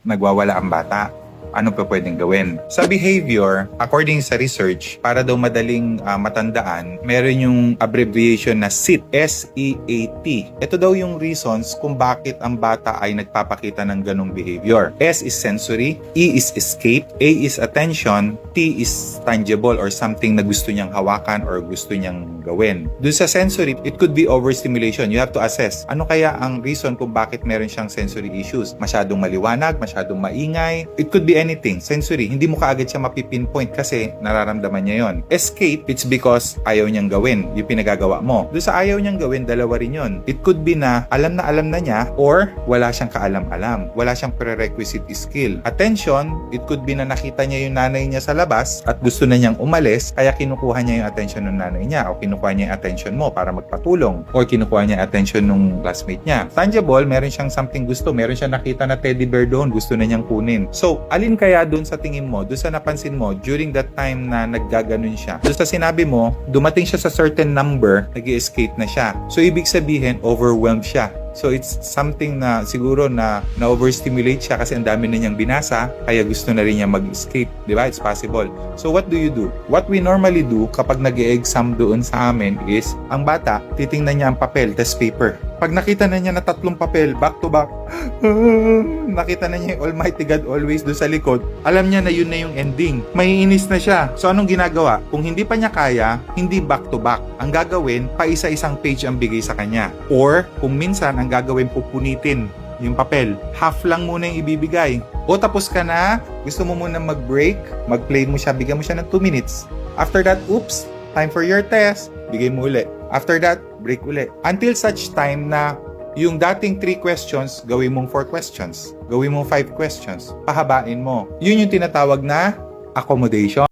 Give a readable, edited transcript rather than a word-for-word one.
nagwawala ang bata. Ano pa pwedeng gawin? Sa behavior, according sa research, para daw madaling matandaan, meron yung abbreviation na SEAT, S-E-A-T. Ito daw yung reasons kung bakit ang bata ay nagpapakita ng ganong behavior. S is sensory, E is escape, A is attention, T is tangible or something na gusto niyang hawakan or gusto niyang gawin. Doon sa sensory, it could be overstimulation. You have to assess. Ano kaya ang reason kung bakit meron siyang sensory issues? Masyadong maliwanag, masyadong maingay. It could be anything, sensory, hindi mo kaagad siya mapipinpoint kasi nararamdaman niya yon. Escape, it's because ayaw niyang gawin yung pinagagawa mo. Doon sa ayaw niyang gawin, dalawa rin yon. It could be na alam na niya or wala siyang kaalam-alam. Wala siyang prerequisite skill. Attention, it could be na nakita niya yung nanay niya sa labas at gusto na niyang umalis, kaya kinukuha niya yung attention ng nanay niya o kinukuha niya yung attention mo para magpatulong or kinukuha niya yung attention ng classmate niya. Tangible, meron siyang something gusto. Meron siyang nakita na teddy bear doon, gusto na niyang kunin. So, alin kaya doon sa tingin mo, doon sa napansin mo, during that time na naggaganon siya, doon sa sinabi mo, dumating siya sa certain number, nag-escape na siya. So, ibig sabihin, overwhelmed siya. So, it's something na siguro na overstimulate siya kasi ang dami na niyang binasa, kaya gusto na rin niya mag-escape. Di ba? It's possible. So, what do you do? What we normally do kapag nag-e-exam doon sa amin is, ang bata, titingnan niya ang papel, test paper. Pag nakita na niya na 3 papel, back to back, nakita na niya yung Almighty God always doon sa likod, alam niya na yun na yung ending. Maiinis na siya. So, anong ginagawa? Kung hindi pa niya kaya, hindi back to back. Ang gagawin, pa isa-isang page ang bigay sa kanya. Or, kung minsan, ang gagawin, pupunitin yung papel. Half lang muna yung ibibigay. O tapos ka na, gusto mo muna mag-break, mag-play mo siya, bigyan mo siya ng 2 minutes. After that, oops, time for your test, bigay mo ulit. After that, break ulit. Until such time na yung dating 3 questions, gawin mong 4 questions. Gawin mong 5 questions. Pahabain mo. Yun yung tinatawag na accommodation.